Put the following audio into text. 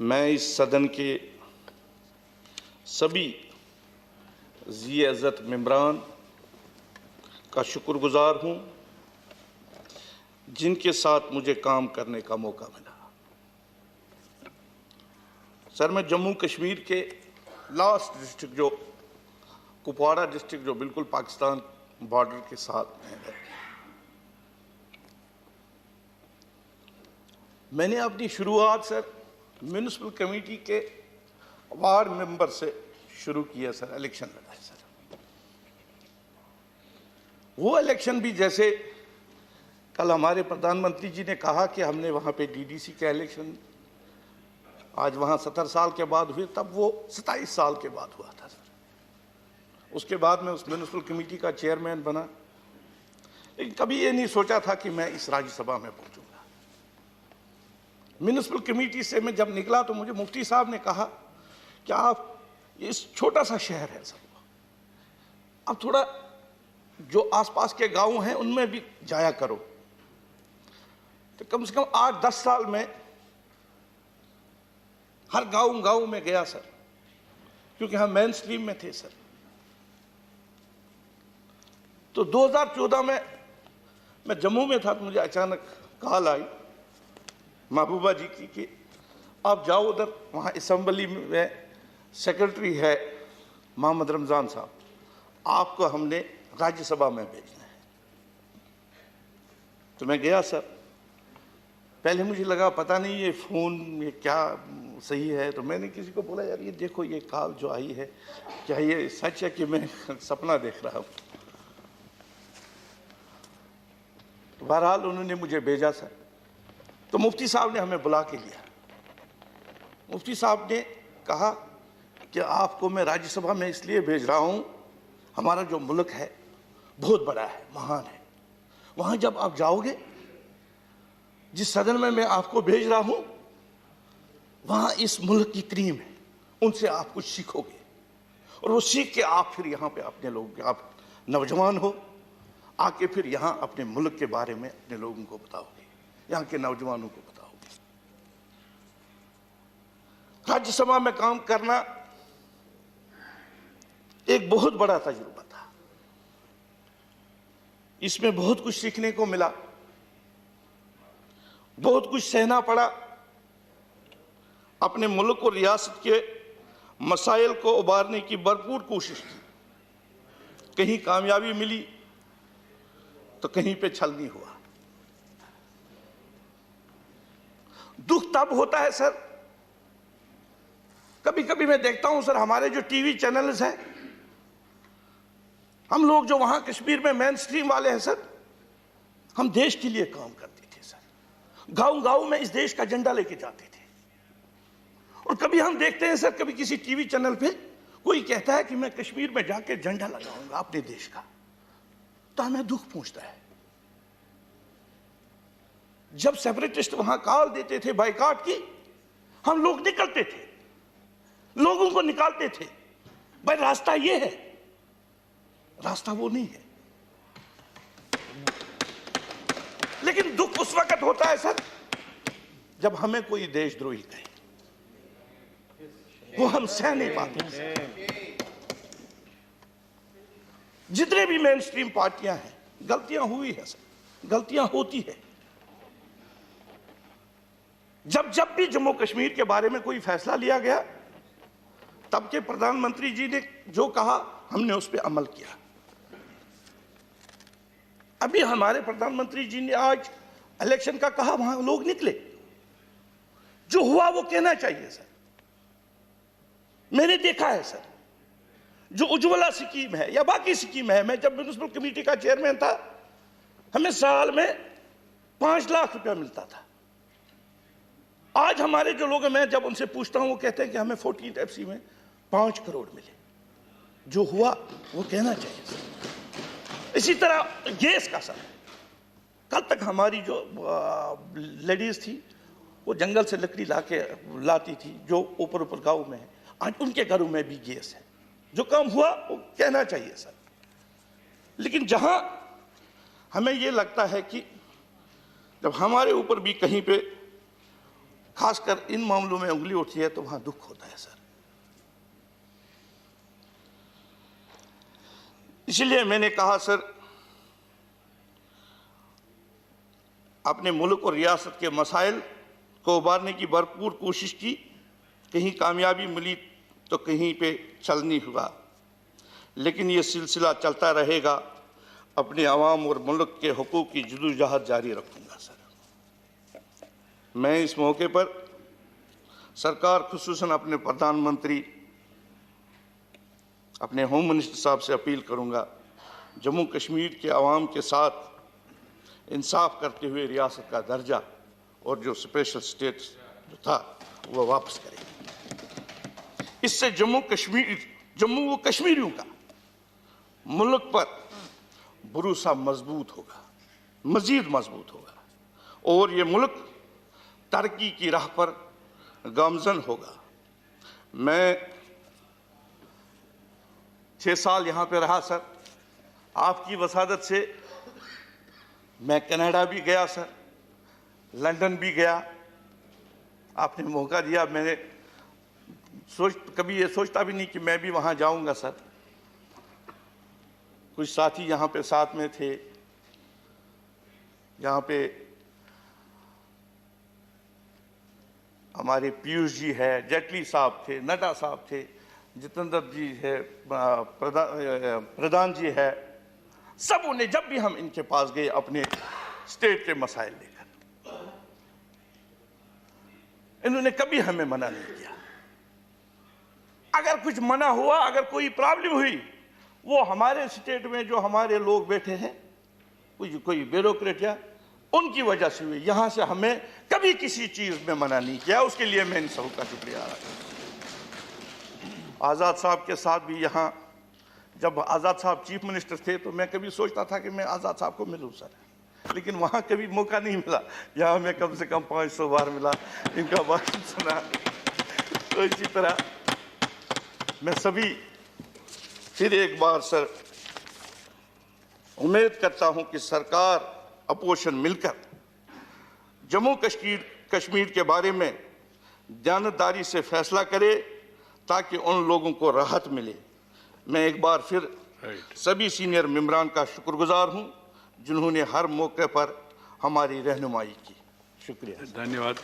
میں اس صدن کے سبھی ذی عزت ممبران کا شکر گزار ہوں جن کے ساتھ مجھے کام کرنے کا موقع ملا۔ سر، میں جموں کشمیر کے لاسٹ ڈسٹرکٹ جو کپواڑہ ڈسٹرکٹ جو بالکل پاکستان بارڈر کے ساتھ ہے، میں نے اپنی شروعات سر میونسپل کمیٹی کے وارڈ ممبر سے شروع کیا سر، الیکشن لڑا سر۔ وہ الیکشن بھی جیسے کل ہمارے پردھان منتری جی نے کہا کہ ہم نے وہاں پہ ڈی ڈی سی کا الیکشن آج وہاں 70 سال کے بعد ہوئے، تب وہ 27 سال کے بعد ہوا تھا سر۔ اس کے بعد میں اس میونسپل کمیٹی کا چیئرمین بنا، لیکن کبھی یہ نہیں سوچا تھا کہ میں اس راجیہ سبھا میں پہنچوں گا۔ میونسپل کمیٹی سے میں جب نکلا تو مجھے مفتی صاحب نے کہا کہ آپ اس چھوٹا سا شہر ہے سر، اب تھوڑا جو آس پاس کے گاؤں ہیں ان میں بھی جایا کرو۔ تو کم سے کم 8-10 سال میں ہر گاؤں میں گیا سر، کیونکہ ہم مین سٹریم میں تھے سر۔ تو 2014 میں جموں میں تھا تو مجھے اچانک کال آئی محبوبہ جی کی کہ آپ جاؤ ادھر، وہاں اسمبلی میں سیکرٹری ہے محمد رمضان صاحب، آپ کو ہم نے راجیہ سبھا میں بھیجنا ہے۔ تو میں گیا سر۔ پہلے مجھے لگا پتہ نہیں یہ فون یہ کیا صحیح ہے، تو میں نے کسی کو بولا یار یہ دیکھو یہ کال جو آئی ہے کیا یہ سچ ہے کہ میں سپنا دیکھ رہا ہوں؟ بہرحال انہوں نے مجھے بھیجا سر۔ تو مفتی صاحب نے ہمیں بلا کے لیا۔ مفتی صاحب نے کہا کہ آپ کو میں راجیہ سبھا میں اس لیے بھیج رہا ہوں، ہمارا جو ملک ہے بہت بڑا ہے، مہان ہے، وہاں جب آپ جاؤ گے جس صدن میں میں آپ کو بھیج رہا ہوں وہاں اس ملک کی کریم ہے، ان سے آپ کچھ سیکھو گے، اور وہ سیکھ کے آپ پھر یہاں پہ اپنے لوگ آپ نوجوان ہو آ کے پھر یہاں اپنے ملک کے بارے میں اپنے لوگوں کو بتاؤ گے، یہاں کے نوجوانوں کو بتاؤ گے۔ راجیہ سبھا میں کام کرنا ایک بہت بڑا تجربہ تھا، اس میں بہت کچھ سیکھنے کو ملا، بہت کچھ سہنا پڑا، اپنے ملک اور ریاست کے مسائل کو ابھارنے کی بھرپور کوشش کی۔ کہیں کامیابی ملی تو کہیں پہ چھل نہیں ہوا۔ دکھ تب ہوتا ہے سر، کبھی کبھی میں دیکھتا ہوں سر ہمارے جو ٹی وی چینلز ہیں، ہم لوگ جو وہاں کشمیر میں مین سٹریم والے ہیں سر، ہم دیش کے لیے کام کرتے تھے سر، گاؤں میں اس دیش کا جھنڈا لے کے جاتے تھے، اور کبھی ہم دیکھتے ہیں سر کبھی کسی ٹی وی چینل پہ کوئی کہتا ہے کہ میں کشمیر میں جا کے جھنڈا لگاؤں گا اپنے دیش کا، تو ہمیں دکھ پہنچتا ہے۔ جب سیپریٹسٹ وہاں کال دیتے تھے بائیکاٹ کی، ہم لوگ نکلتے تھے، لوگوں کو نکالتے تھے، بھائی راستہ یہ ہے، راستہ وہ نہیں ہے۔ لیکن دکھ اس وقت ہوتا ہے سر جب ہمیں کوئی دیش دروہی کہے، وہ ہم سہ نہیں پاتے۔ جتنے بھی مین سٹریم پارٹیاں ہیں، غلطیاں ہوئی ہیں سر، غلطیاں ہوتی ہیں۔ جب بھی جموں کشمیر کے بارے میں کوئی فیصلہ لیا گیا، تب کے پردھان منتری جی نے جو کہا ہم نے اس پہ عمل کیا۔ ابھی ہمارے پردھان منتری جی نے آج الیکشن کا کہا، وہاں لوگ نکلے، جو ہوا وہ کہنا چاہیے سر۔ میں نے دیکھا ہے سر جو اجولا سکیم ہے یا باقی سکیم ہے، میں جب میونسپل کمیٹی کا چیئرمین تھا ہمیں سال میں 5 لاکھ روپیہ ملتا تھا۔ آج ہمارے جو لوگ ہیں، میں جب ان سے پوچھتا ہوں وہ کہتے ہیں کہ ہمیں 14 FCC میں 5 کروڑ ملے۔ جو ہوا وہ کہنا چاہیے سر۔ اسی طرح گیس کا سر، کل تک ہماری جو لیڈیز تھی وہ جنگل سے لکڑی لاتی تھی جو اوپر گاؤں میں ہے، آج ان کے گھروں میں بھی گیس ہے۔ جو کام ہوا وہ کہنا چاہیے سر۔ لیکن جہاں ہمیں یہ لگتا ہے کہ جب ہمارے اوپر بھی کہیں پہ خاص کر ان معاملوں میں انگلی اٹھتی ہے تو وہاں دکھ ہوتا ہے سر. اسی لیے میں نے کہا سر، اپنے ملک اور ریاست کے مسائل کو ابھارنے کی بھرپور کوشش کی. کہیں کامیابی ملی تو کہیں پہ چل نہیں ہوا، لیکن یہ سلسلہ چلتا رہے گا. اپنے عوام اور ملک کے حقوق کی جدوجہد جاری رکھوں گا سر. میں اس موقع پر سرکار، خصوصاً اپنے پردھان منتری، اپنے ہوم منسٹر صاحب سے اپیل کروں گا، جموں کشمیر کے عوام کے ساتھ انصاف کرتے ہوئے ریاست کا درجہ اور جو اسپیشل اسٹیٹس جو تھا وہ واپس کریں. اس سے جموں و کشمیریوں کا ملک پر بھروسہ مضبوط ہوگا، مزید مضبوط ہوگا، اور یہ ملک ترقی کی راہ پر گامزن ہوگا. میں 6 سال یہاں پہ رہا سر. آپ کی وسادت سے میں کینیڈا بھی گیا سر، لندن بھی گیا. آپ نے موقع دیا. میں نے کبھی یہ سوچتا بھی نہیں کہ میں بھی وہاں جاؤں گا سر. کچھ ساتھی یہاں پہ ساتھ میں تھے. یہاں پہ ہمارے پیوش جی ہے، جیٹلی صاحب تھے، نڈا صاحب تھے، جتندر جی ہے، پردھان جی ہے. سبوں نے جب بھی ہم ان کے پاس گئے اپنے اسٹیٹ کے مسائل لے کر، انہوں نے کبھی ہمیں منع نہیں کیا. اگر کچھ منع ہوا، اگر کوئی پرابلم ہوئی، وہ ہمارے اسٹیٹ میں جو ہمارے لوگ بیٹھے ہیں، کوئی بیوروکریٹ یا ان کی وجہ سے ہوئی. یہاں سے ہمیں کبھی کسی چیز میں منع نہیں کیا. اس کے لیے میں ان سب کا شکریہ ادا کرتا ہوں. آزاد صاحب کے ساتھ بھی یہاں، جب آزاد صاحب چیف منسٹر تھے تو میں کبھی سوچتا تھا کہ میں آزاد صاحب کو ملوں سر، لیکن وہاں کبھی موقع نہیں ملا. یہاں میں کم سے کم 500 بار ملا، ان کا بات سنا. تو اسی طرح میں سبھی پھر ایک بار سر امید کرتا ہوں کہ سرکار اپوزیشن مل کر جموں کشمیر کے بارے میں دیانتداری سے فیصلہ کرے تاکہ ان لوگوں کو راحت ملے. میں ایک بار پھر سبھی سینئر ممبران کا شکر گزار ہوں جنہوں نے ہر موقع پر ہماری رہنمائی کی. شکریہ. دھنیہ واد.